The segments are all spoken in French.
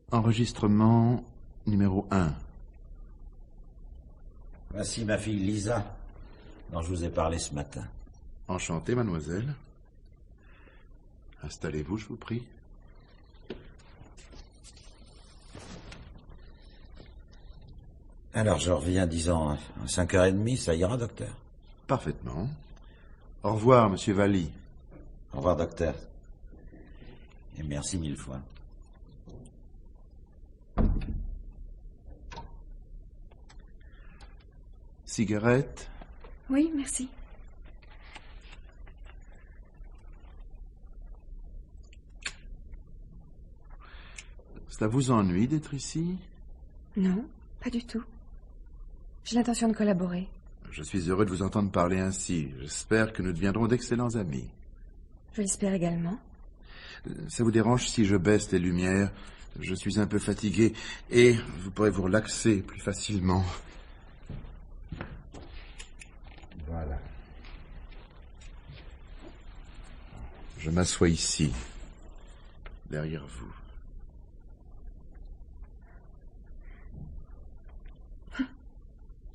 Enregistrement numéro 1. Voici ma fille Lisa, dont je vous ai parlé ce matin. Enchanté, mademoiselle. Installez-vous, je vous prie. Alors, je reviens, disons, à 5h30, ça ira, docteur? Parfaitement. Au revoir, monsieur Valli. Au revoir, docteur. Et merci 1000 fois. Cigarette? Oui, merci. Ça vous ennuie d'être ici? Non, pas du tout. J'ai l'intention de collaborer. Je suis heureux de vous entendre parler ainsi. J'espère que nous deviendrons d'excellents amis. Je l'espère également. Ça vous dérange si je baisse les lumières? Je suis un peu fatigué et vous pourrez vous relaxer plus facilement. Voilà. Je m'assois ici, derrière vous.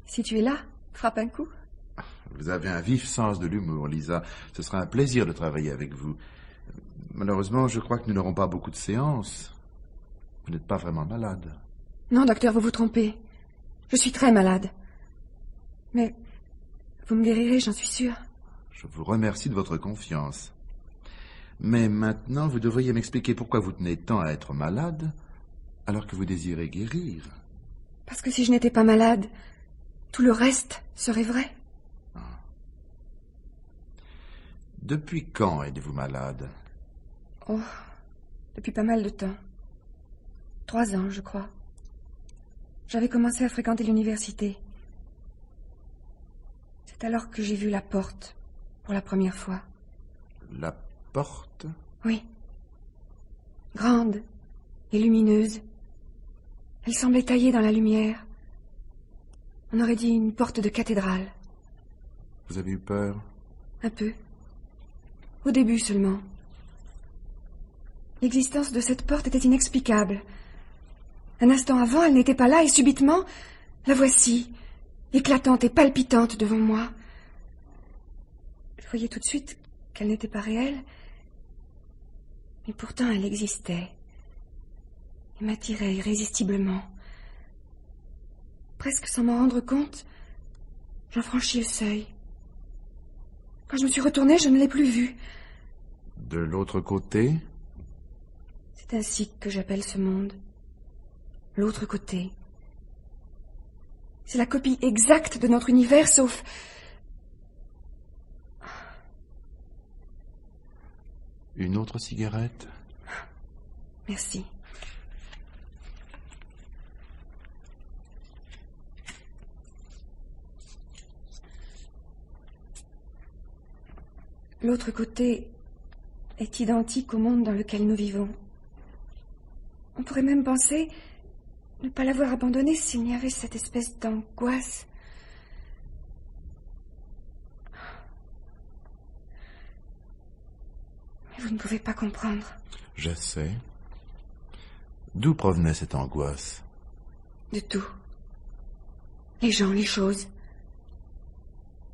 Si tu es là, frappe un coup. Vous avez un vif sens de l'humour, Lisa. Ce sera un plaisir de travailler avec vous. Malheureusement, je crois que nous n'aurons pas beaucoup de séances. Vous n'êtes pas vraiment malade. Non, docteur, vous vous trompez. Je suis très malade. Mais vous me guérirez, j'en suis sûre. Je vous remercie de votre confiance. Mais maintenant, vous devriez m'expliquer pourquoi vous tenez tant à être malade, alors que vous désirez guérir. Parce que si je n'étais pas malade, tout le reste serait vrai. Depuis quand êtes-vous malade? Oh, depuis pas mal de temps. 3 ans, je crois. J'avais commencé à fréquenter l'université. C'est alors que j'ai vu la porte, pour la première fois. La porte? Oui. Grande et lumineuse. Elle semblait taillée dans la lumière. On aurait dit une porte de cathédrale. Vous avez eu peur? Un peu. Au début seulement. L'existence de cette porte était inexplicable. Un instant avant, elle n'était pas là et subitement, la voici, éclatante et palpitante devant moi. Je voyais tout de suite qu'elle n'était pas réelle, mais pourtant elle existait et m'attirait irrésistiblement. Presque sans m'en rendre compte, j'en franchis le seuil. Quand je me suis retournée, je ne l'ai plus vue. De l'autre côté? C'est ainsi que j'appelle ce monde. L'autre côté. C'est la copie exacte de notre univers, sauf... Une autre cigarette? Merci. L'autre côté est identique au monde dans lequel nous vivons. On pourrait même penser ne pas l'avoir abandonné s'il n'y avait cette espèce d'angoisse. Mais vous ne pouvez pas comprendre. Je sais. D'où provenait cette angoisse? De tout. Les gens, les choses.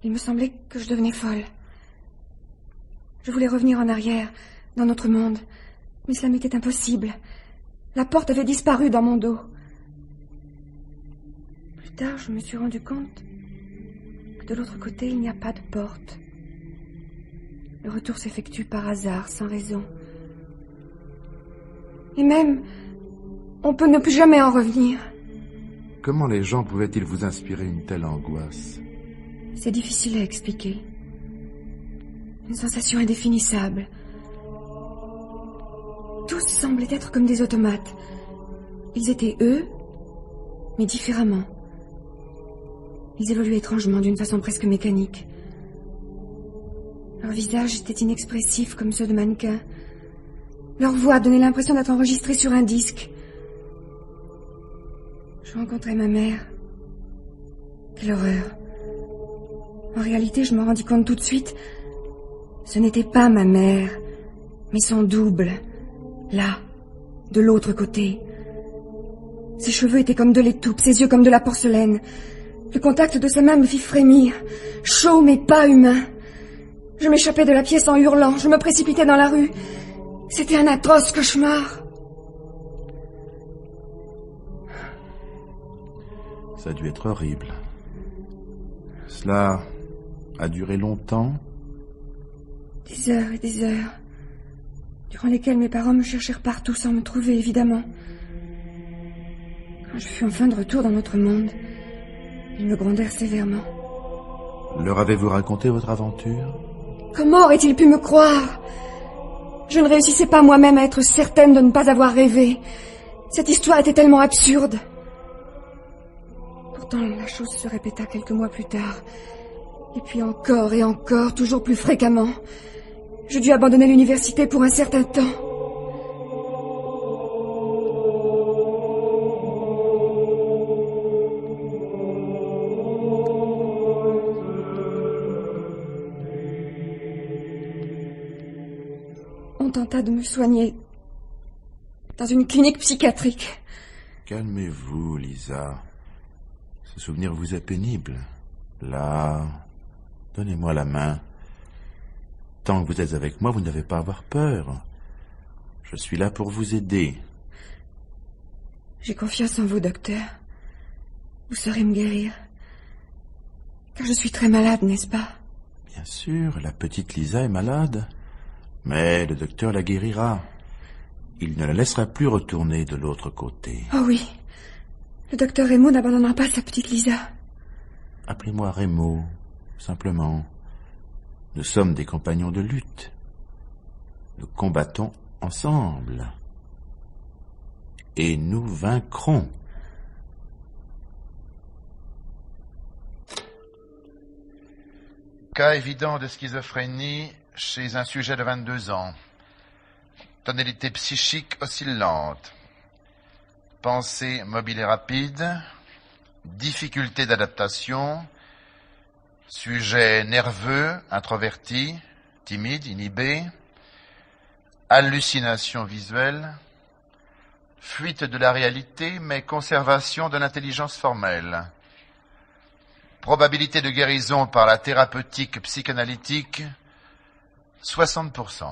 Il me semblait que je devenais folle. Je voulais revenir en arrière, dans notre monde, mais cela m'était impossible. La porte avait disparu dans mon dos. Plus tard, je me suis rendu compte que de l'autre côté, il n'y a pas de porte. Le retour s'effectue par hasard, sans raison. Et même, on peut ne plus jamais en revenir. Comment les gens pouvaient-ils vous inspirer une telle angoisse? C'est difficile à expliquer. Une sensation indéfinissable. Tous semblaient être comme des automates. Ils étaient eux, mais différemment. Ils évoluaient étrangement, d'une façon presque mécanique. Leurs visages étaient inexpressifs comme ceux de mannequins. Leur voix donnait l'impression d'être enregistrée sur un disque. Je rencontrai ma mère. Quelle horreur. En réalité, je m'en rendis compte tout de suite. Ce n'était pas ma mère, mais son double, là, de l'autre côté. Ses cheveux étaient comme de l'étoupe, ses yeux comme de la porcelaine. Le contact de sa main me fit frémir. Chaud mais pas humain. Je m'échappais de la pièce en hurlant, je me précipitais dans la rue. C'était un atroce cauchemar. Ça a dû être horrible. Cela a duré longtemps? Des heures et des heures, durant lesquelles mes parents me cherchèrent partout sans me trouver, évidemment. Quand je fus enfin de retour dans notre monde, ils me grondèrent sévèrement. Leur avez-vous raconté votre aventure? Comment aurait-il pu me croire? Je ne réussissais pas moi-même à être certaine de ne pas avoir rêvé. Cette histoire était tellement absurde. Pourtant, la chose se répéta quelques mois plus tard. Et puis encore et encore, toujours plus fréquemment. Je dus abandonner l'université pour un certain temps. On tenta de me soigner dans une clinique psychiatrique. Calmez-vous, Lisa. Ce souvenir vous est pénible. Là, donnez-moi la main. Tant que vous êtes avec moi, vous n'avez pas à avoir peur. Je suis là pour vous aider. J'ai confiance en vous, docteur. Vous saurez me guérir. Car je suis très malade, n'est-ce pas? Bien sûr, la petite Lisa est malade. Mais le docteur la guérira. Il ne la laissera plus retourner de l'autre côté. Oh oui. Le docteur Raymond n'abandonnera pas sa petite Lisa. Appelez-moi Raymond, simplement. Nous sommes des compagnons de lutte. Nous combattons ensemble. Et nous vaincrons. Cas évident de schizophrénie chez un sujet de 22 ans. Tonalité psychique oscillante. Pensée mobile et rapide. Difficulté d'adaptation. Sujet nerveux, introverti, timide, inhibé. Hallucination visuelle. Fuite de la réalité, mais conservation de l'intelligence formelle. Probabilité de guérison par la thérapeutique psychanalytique, 60%.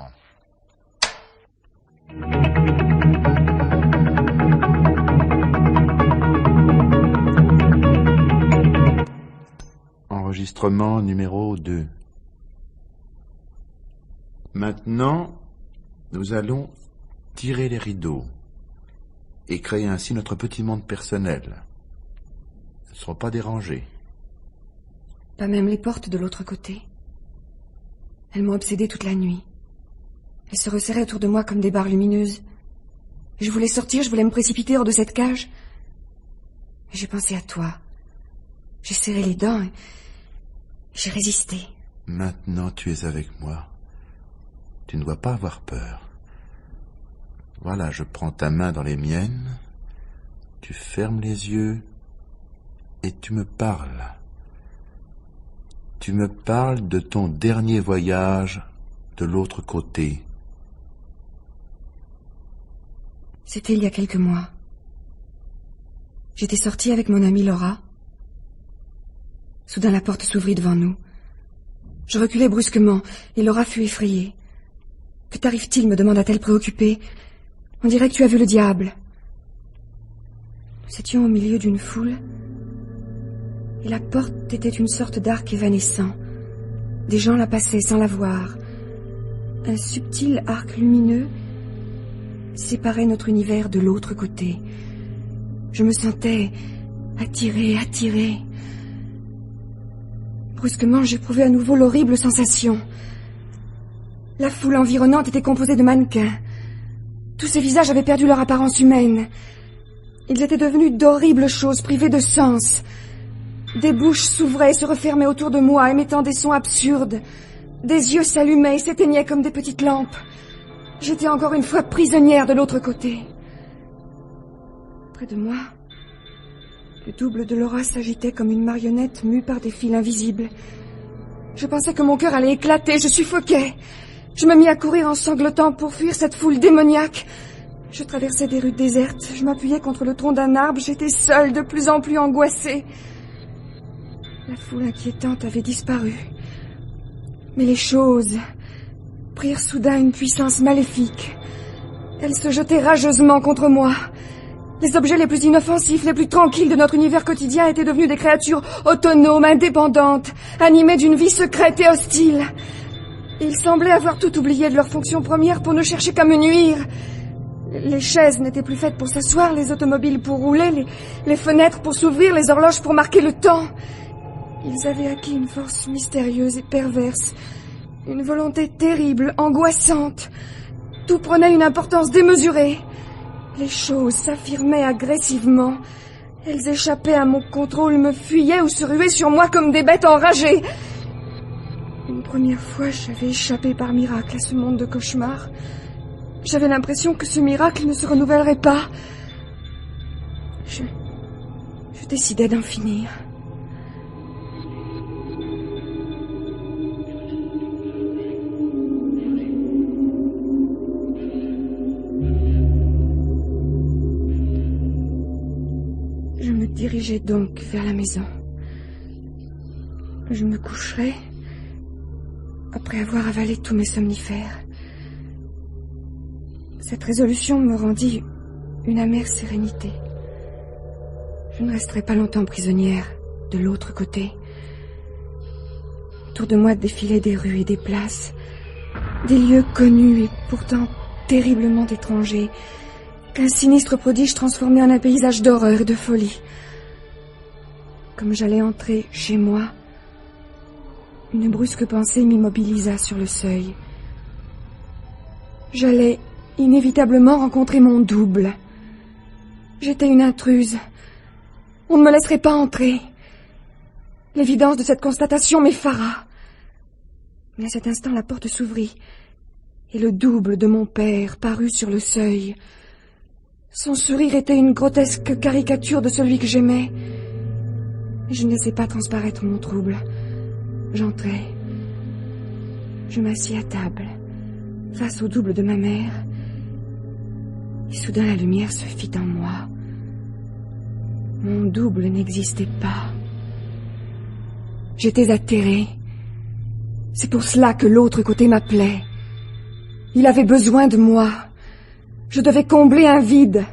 Enregistrement numéro 2. Maintenant, nous allons tirer les rideaux et créer ainsi notre petit monde personnel. Ils ne seront pas dérangés. Pas même les portes de l'autre côté. Elles m'ont obsédée toute la nuit. Elles se resserraient autour de moi comme des barres lumineuses. Je voulais sortir, je voulais me précipiter hors de cette cage. Mais j'ai pensé à toi. J'ai serré les dents et j'ai résisté. Maintenant, tu es avec moi. Tu ne dois pas avoir peur. Voilà, je prends ta main dans les miennes. Tu fermes les yeux et tu me parles. Tu me parles de ton dernier voyage de l'autre côté. C'était il y a quelques mois. J'étais sortie avec mon amie Laura. Soudain, la porte s'ouvrit devant nous. Je reculai brusquement et Laura fut effrayée. « Que t'arrive-t-il » me demanda-t-elle préoccupée. « On dirait que tu as vu le diable. » Nous étions au milieu d'une foule et la porte était une sorte d'arc évanescent. Des gens la passaient sans la voir. Un subtil arc lumineux séparait notre univers de l'autre côté. Je me sentais attirée. Brusquement, j'éprouvais à nouveau l'horrible sensation. La foule environnante était composée de mannequins. Tous ces visages avaient perdu leur apparence humaine. Ils étaient devenus d'horribles choses privées de sens. Des bouches s'ouvraient et se refermaient autour de moi, émettant des sons absurdes. Des yeux s'allumaient et s'éteignaient comme des petites lampes. J'étais encore une fois prisonnière de l'autre côté. Près de moi, le double de Laura s'agitait comme une marionnette mue par des fils invisibles. Je pensais que mon cœur allait éclater, je suffoquais. Je me mis à courir en sanglotant pour fuir cette foule démoniaque. Je traversais des rues désertes, je m'appuyais contre le tronc d'un arbre, j'étais seule, de plus en plus angoissée. La foule inquiétante avait disparu. Mais les choses prirent soudain une puissance maléfique. Elles se jetaient rageusement contre moi. Les objets les plus inoffensifs, les plus tranquilles de notre univers quotidien étaient devenus des créatures autonomes, indépendantes, animées d'une vie secrète et hostile. Ils semblaient avoir tout oublié de leur fonction première pour ne chercher qu'à me nuire. Les chaises n'étaient plus faites pour s'asseoir, les automobiles pour rouler, les fenêtres pour s'ouvrir, les horloges pour marquer le temps. Ils avaient acquis une force mystérieuse et perverse, une volonté terrible, angoissante. Tout prenait une importance démesurée. Les choses s'affirmaient agressivement. Elles échappaient à mon contrôle, me fuyaient ou se ruaient sur moi comme des bêtes enragées. Une première fois, j'avais échappé par miracle à ce monde de cauchemars. J'avais l'impression que ce miracle ne se renouvellerait pas. Je décidai d'en finir. Je me dirigeais donc vers la maison. Je me coucherai après avoir avalé tous mes somnifères. Cette résolution me rendit une amère sérénité. Je ne resterai pas longtemps prisonnière de l'autre côté. Autour de moi défilaient des rues et des places, des lieux connus et pourtant terriblement étrangers, qu'un sinistre prodige transformait en un paysage d'horreur et de folie. Comme j'allais entrer chez moi, une brusque pensée m'immobilisa sur le seuil. J'allais inévitablement rencontrer mon double. J'étais une intruse. On ne me laisserait pas entrer. L'évidence de cette constatation m'effara. Mais à cet instant, la porte s'ouvrit, et le double de mon père parut sur le seuil. Son sourire était une grotesque caricature de celui que j'aimais. Je ne laissai pas transparaître mon trouble. J'entrai. Je m'assis à table, face au double de ma mère, et soudain la lumière se fit en moi. Mon double n'existait pas. J'étais atterrée. C'est pour cela que l'autre côté m'appelait. Il avait besoin de moi. Je devais combler un vide.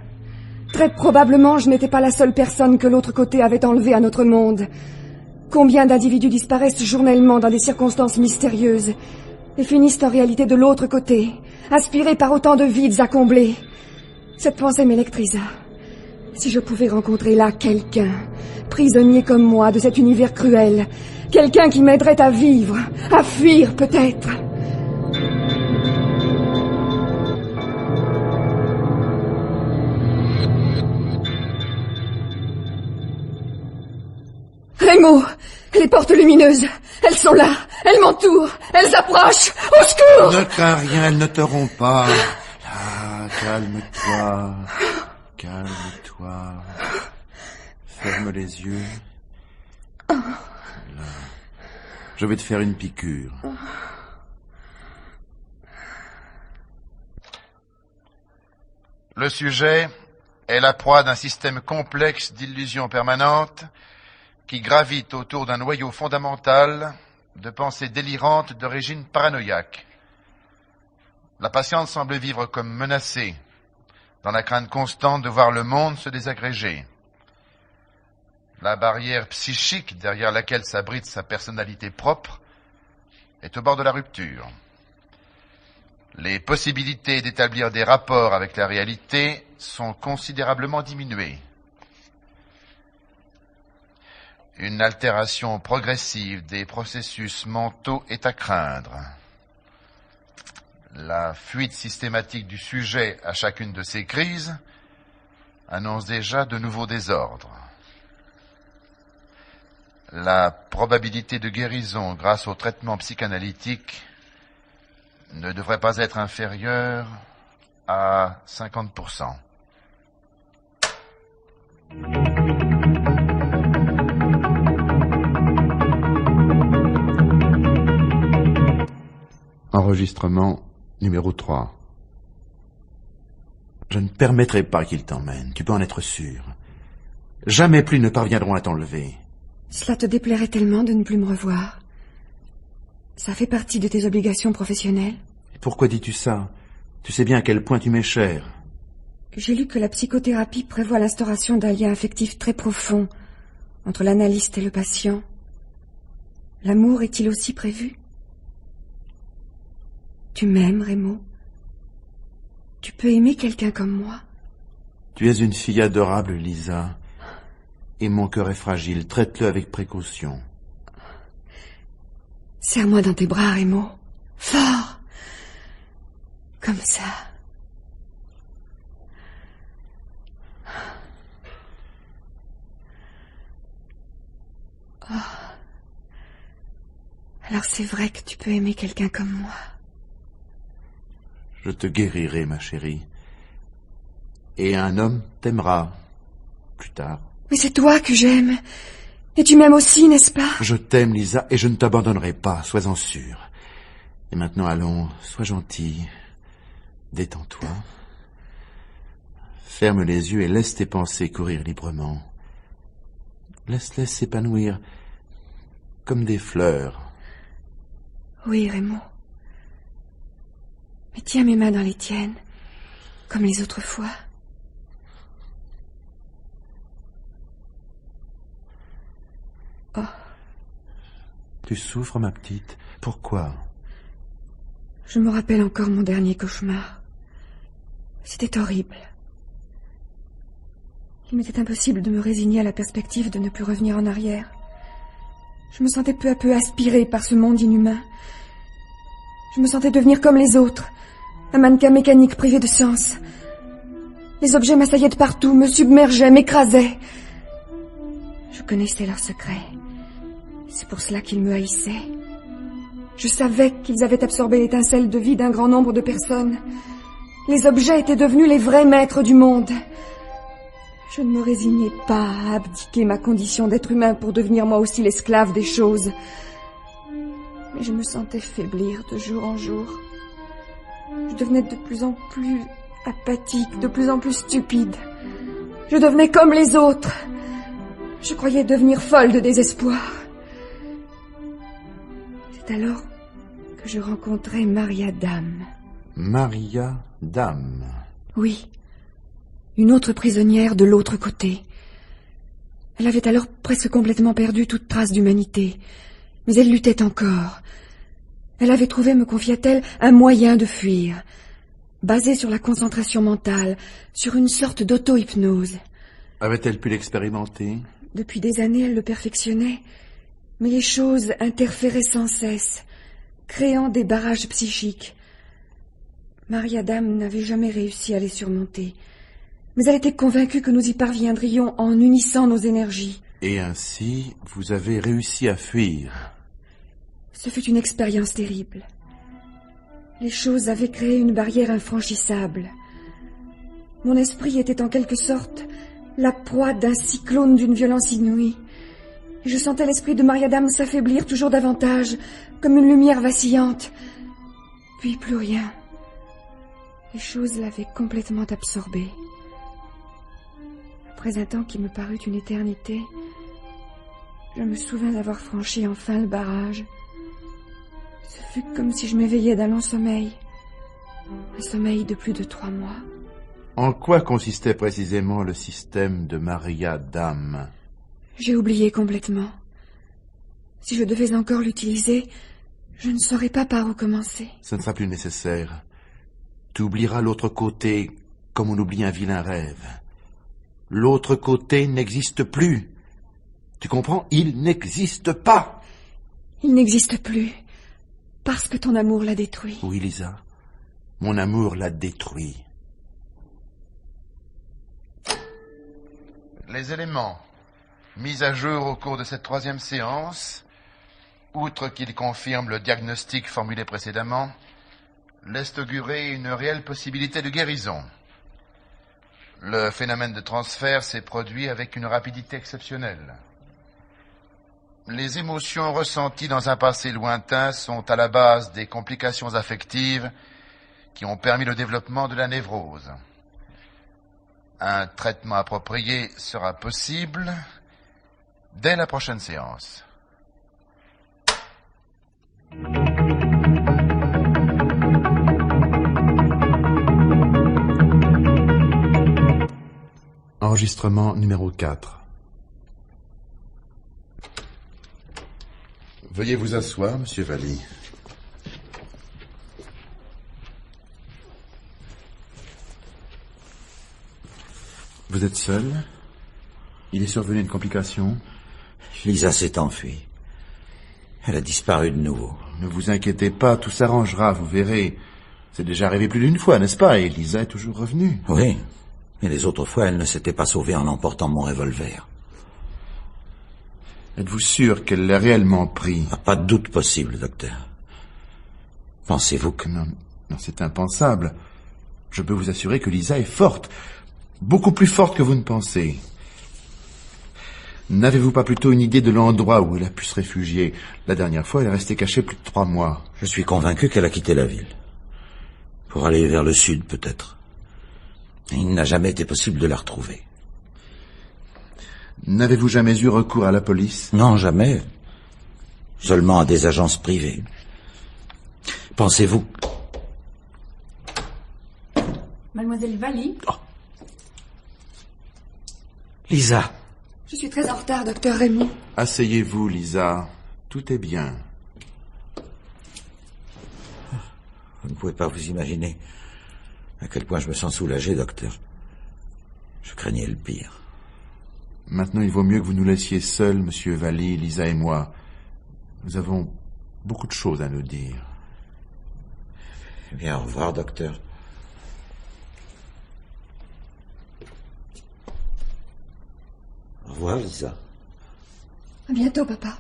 Très probablement, je n'étais pas la seule personne que l'autre côté avait enlevée à notre monde. Combien d'individus disparaissent journellement dans des circonstances mystérieuses et finissent en réalité de l'autre côté, aspirés par autant de vides à combler. Cette pensée m'électrisa. Si je pouvais rencontrer là quelqu'un, prisonnier comme moi de cet univers cruel, quelqu'un qui m'aiderait à vivre, à fuir peut-être. Raymond, les portes lumineuses, elles sont là, elles m'entourent, elles approchent, au secours! Ne crains rien, elles ne t'auront pas. Là, calme-toi, calme-toi. Ferme les yeux. Là. Je vais te faire une piqûre. Le sujet est la proie d'un système complexe d'illusions permanentes qui gravite autour d'un noyau fondamental de pensées délirantes d'origine paranoïaque. La patiente semble vivre comme menacée, dans la crainte constante de voir le monde se désagréger. La barrière psychique derrière laquelle s'abrite sa personnalité propre est au bord de la rupture. Les possibilités d'établir des rapports avec la réalité sont considérablement diminuées. Une altération progressive des processus mentaux est à craindre. La fuite systématique du sujet à chacune de ces crises annonce déjà de nouveaux désordres. La probabilité de guérison grâce au traitement psychanalytique ne devrait pas être inférieure à 50%. Enregistrement numéro 3. Je ne permettrai pas qu'ils t'emmènent, tu peux en être sûr. Jamais plus ils ne parviendront à t'enlever. Cela te déplairait tellement de ne plus me revoir. Ça fait partie de tes obligations professionnelles. Et pourquoi dis-tu ça? Tu sais bien à quel point tu m'es cher. J'ai lu que la psychothérapie prévoit l'instauration d'un lien affectif très profond entre l'analyste et le patient. L'amour est-il aussi prévu? Tu m'aimes, Raymond? Tu peux aimer quelqu'un comme moi? Tu es une fille adorable, Lisa. Et mon cœur est fragile. Traite-le avec précaution. Serre-moi dans tes bras, Raymond. Fort. Comme ça. Oh. Alors c'est vrai que tu peux aimer quelqu'un comme moi. Je te guérirai, ma chérie. Et un homme t'aimera plus tard. Mais c'est toi que j'aime. Et tu m'aimes aussi, n'est-ce pas? Je t'aime, Lisa, et je ne t'abandonnerai pas, sois-en sûre. Et maintenant, allons, sois gentille. Détends-toi. Ferme les yeux et laisse tes pensées courir librement. Laisse-les s'épanouir comme des fleurs. Oui, Raymond. Mais tiens mes mains dans les tiennes, comme les autres fois. Oh. Tu souffres, ma petite? Pourquoi? Je me rappelle encore mon dernier cauchemar. C'était horrible. Il m'était impossible de me résigner à la perspective de ne plus revenir en arrière. Je me sentais peu à peu aspirée par ce monde inhumain. Je me sentais devenir comme les autres, un mannequin mécanique privé de sens. Les objets m'assaillaient de partout, me submergeaient, m'écrasaient. Je connaissais leurs secrets. C'est pour cela qu'ils me haïssaient. Je savais qu'ils avaient absorbé l'étincelle de vie d'un grand nombre de personnes. Les objets étaient devenus les vrais maîtres du monde. Je ne me résignais pas à abdiquer ma condition d'être humain pour devenir moi aussi l'esclave des choses. Mais je me sentais faiblir de jour en jour. Je devenais de plus en plus apathique, de plus en plus stupide. Je devenais comme les autres. Je croyais devenir folle de désespoir. C'est alors que je rencontrai Maria Dame. Maria Dame. Oui, une autre prisonnière de l'autre côté. Elle avait alors presque complètement perdu toute trace d'humanité, mais elle luttait encore. Elle avait trouvé, me confia-t-elle, un moyen de fuir, basé sur la concentration mentale, sur une sorte d'auto-hypnose. Avait-elle pu l'expérimenter? Depuis des années, elle le perfectionnait, mais les choses interféraient sans cesse, créant des barrages psychiques. Maria Dame n'avait jamais réussi à les surmonter, mais elle était convaincue que nous y parviendrions en unissant nos énergies. Et ainsi, vous avez réussi à fuir. Ce fut une expérience terrible. Les choses avaient créé une barrière infranchissable. Mon esprit était en quelque sorte la proie d'un cyclone d'une violence inouïe. Et je sentais l'esprit de Maria Dame s'affaiblir toujours davantage, comme une lumière vacillante. Puis plus rien. Les choses l'avaient complètement absorbée. Après un temps qui me parut une éternité, je me souvins avoir franchi enfin le barrage. Ce fut comme si je m'éveillais d'un long sommeil. Un sommeil de plus de 3 mois. En quoi consistait précisément le système de Maria Dame? J'ai oublié complètement. Si je devais encore l'utiliser, je ne saurais pas par où commencer. Ce ne sera plus nécessaire. Tu oublieras l'autre côté comme on oublie un vilain rêve. L'autre côté n'existe plus. Tu comprends? Il n'existe pas. Il n'existe plus, parce que ton amour l'a détruit. Oui, Lisa, mon amour l'a détruit. Les éléments mis à jour au cours de cette 3e séance, outre qu'ils confirment le diagnostic formulé précédemment, laissent augurer une réelle possibilité de guérison. Le phénomène de transfert s'est produit avec une rapidité exceptionnelle. Les émotions ressenties dans un passé lointain sont à la base des complications affectives qui ont permis le développement de la névrose. Un traitement approprié sera possible dès la prochaine séance. Enregistrement numéro 4. Veuillez vous asseoir, monsieur Valli. Vous êtes seul? Il est survenu une complication? Lisa s'est enfuie. Elle a disparu de nouveau. Ne vous inquiétez pas, tout s'arrangera, vous verrez. C'est déjà arrivé plus d'une fois, n'est-ce pas? Et Lisa est toujours revenue. Oui, mais les autres fois, elle ne s'était pas sauvée en emportant mon revolver. Êtes-vous sûr qu'elle l'a réellement pris? Pas de doute possible, docteur. Pensez-vous que... Non, c'est impensable. Je peux vous assurer que Lisa est forte. Beaucoup plus forte que vous ne pensez. N'avez-vous pas plutôt une idée de l'endroit où elle a pu se réfugier? La dernière fois, elle est restée cachée plus de 3 mois. Je suis convaincu qu'elle a quitté la ville. Pour aller vers le sud, peut-être. Il n'a jamais été possible de la retrouver. N'avez-vous jamais eu recours à la police? Non, jamais. Seulement à des agences privées. Pensez-vous... Mademoiselle Valli? Oh. Lisa. Je suis très en retard, docteur Raymond. Asseyez-vous, Lisa. Tout est bien. Vous ne pouvez pas vous imaginer à quel point je me sens soulagé, docteur. Je craignais le pire. Maintenant, il vaut mieux que vous nous laissiez seuls, monsieur Valli, Lisa et moi. Nous avons beaucoup de choses à nous dire. Eh bien, au revoir, docteur. Au revoir, Lisa. À bientôt, papa.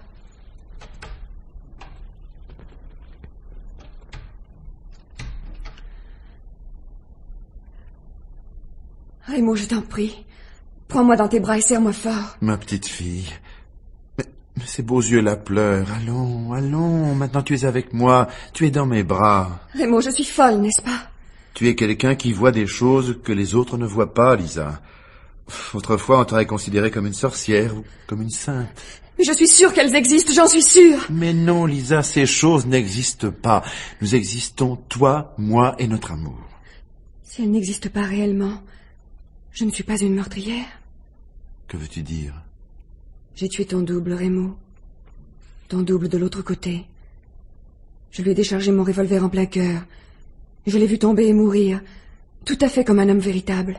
Raymond, je t'en prie. Prends-moi dans tes bras et serre-moi fort. Ma petite fille. Mais ces beaux yeux la pleurent. Allons. Maintenant tu es avec moi. Tu es dans mes bras. Raymond, je suis folle, n'est-ce pas? Tu es quelqu'un qui voit des choses que les autres ne voient pas, Lisa. Autrefois, on t'aurait considérée comme une sorcière ou comme une sainte. Mais je suis sûre qu'elles existent, j'en suis sûre. Mais non, Lisa, ces choses n'existent pas. Nous existons, toi, moi et notre amour. Si elles n'existent pas réellement, je ne suis pas une meurtrière. Que veux-tu dire? J'ai tué ton double, Raymond. Ton double de l'autre côté. Je lui ai déchargé mon revolver en plein cœur. Je l'ai vu tomber et mourir, tout à fait comme un homme véritable.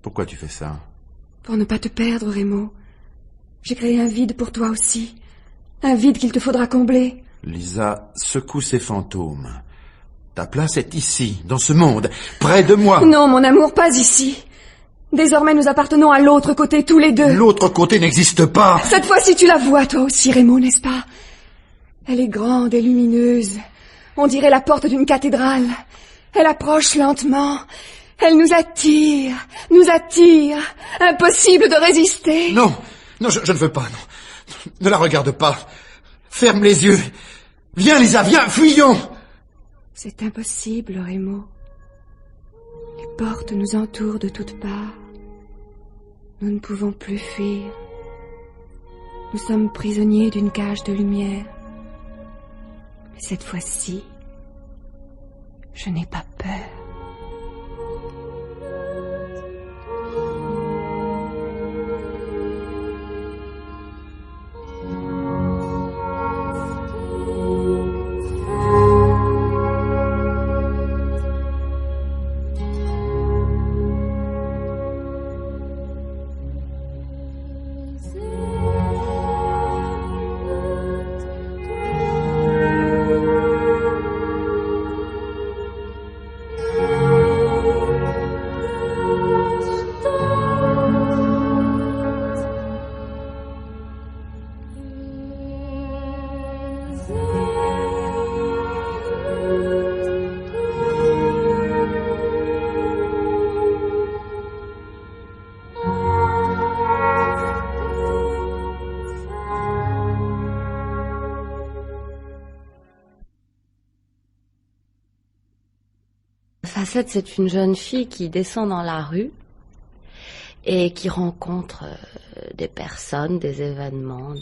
Pourquoi tu fais ça? Pour ne pas te perdre, Raymond. J'ai créé un vide pour toi aussi. Un vide qu'il te faudra combler. Lisa, secoue ces fantômes. Ta place est ici, dans ce monde, près de moi. Non, mon amour, pas ici. Désormais, nous appartenons à l'autre côté, tous les deux. L'autre côté n'existe pas. Cette fois-ci, tu la vois, toi aussi, Raymond, n'est-ce pas? Elle est grande et lumineuse. On dirait la porte d'une cathédrale. Elle approche lentement. Elle nous attire. Impossible de résister. Non, je ne veux pas, non. Ne la regarde pas. Ferme les yeux. Viens, Lisa, viens, fuyons. C'est impossible, Raymond. Les portes nous entourent de toutes parts. Nous ne pouvons plus fuir. Nous sommes prisonniers d'une cage de lumière. Mais cette fois-ci, je n'ai pas peur. Facette, c'est une jeune fille qui descend dans la rue et qui rencontre des personnes, des événements,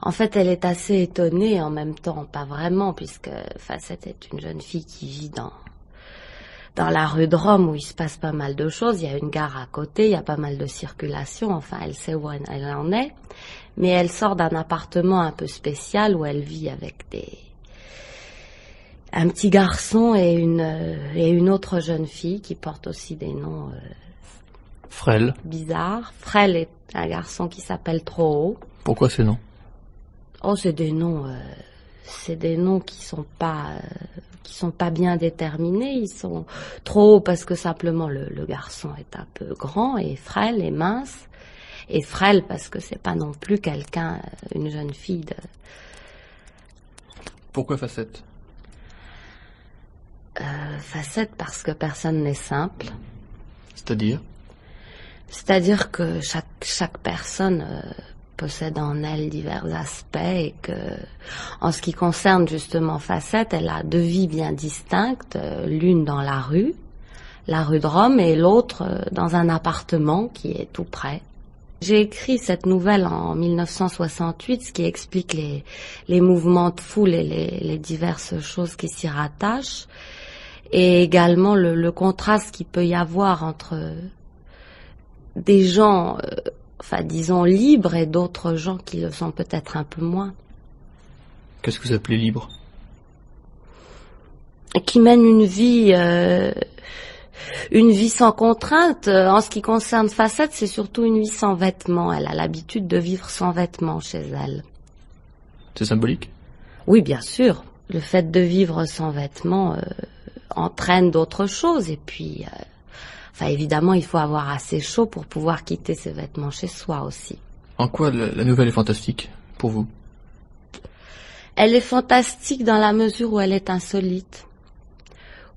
En fait, elle est assez étonnée en même temps, pas vraiment, puisque Facette est une jeune fille qui vit dans la rue de Rome où il se passe pas mal de choses. Il y a une gare à côté, il y a pas mal de circulation, enfin, elle sait où elle en est. Mais elle sort d'un appartement un peu spécial où elle vit avec un petit garçon et une autre jeune fille qui porte aussi des noms Frêle. bizarres. Frêle est un garçon qui s'appelle Trop. Pourquoi ces noms? Oh, c'est des noms qui sont pas bien déterminés. Ils sont trop hauts parce que simplement le garçon est un peu grand et frêle et mince. Et frêle parce que c'est pas non plus quelqu'un, une jeune fille de... Pourquoi Facette? Facette parce que personne n'est simple. C'est-à-dire? C'est-à-dire que chaque personne possède en elle divers aspects et que, en ce qui concerne justement Facette, elle a deux vies bien distinctes, l'une dans la rue de Rome, et l'autre dans un appartement qui est tout près. J'ai écrit cette nouvelle en 1968, ce qui explique les mouvements de foule et les diverses choses qui s'y rattachent, et également le contraste qu'il peut y avoir entre des gens, disons libres, et d'autres gens qui le sont peut-être un peu moins. Qu'est-ce que vous appelez libre? Qui mènent une vie sans contrainte. En ce qui concerne Facette, c'est surtout une vie sans vêtements. Elle a l'habitude de vivre sans vêtements chez elle. C'est symbolique? Oui, bien sûr. Le fait de vivre sans vêtements entraîne d'autres choses. Et puis, évidemment, il faut avoir assez chaud pour pouvoir quitter ses vêtements chez soi aussi. En quoi la nouvelle est fantastique, pour vous? Elle est fantastique dans la mesure où elle est insolite.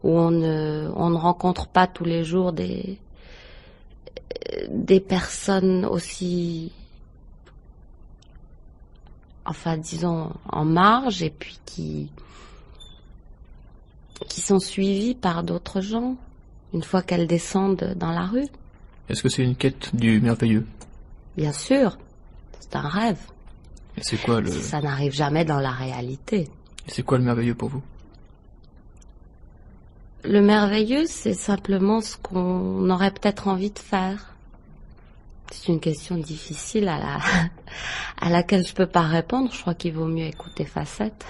Où on ne rencontre pas tous les jours des personnes aussi, disons, en marge, et puis qui sont suivies par d'autres gens, une fois qu'elles descendent dans la rue. Est-ce que c'est une quête du merveilleux? Bien sûr, c'est un rêve. Et c'est quoi Ça n'arrive jamais dans la réalité. Et c'est quoi le merveilleux pour vous? Le merveilleux, c'est simplement ce qu'on aurait peut-être envie de faire. C'est une question difficile à laquelle je peux pas répondre. Je crois qu'il vaut mieux écouter Facette.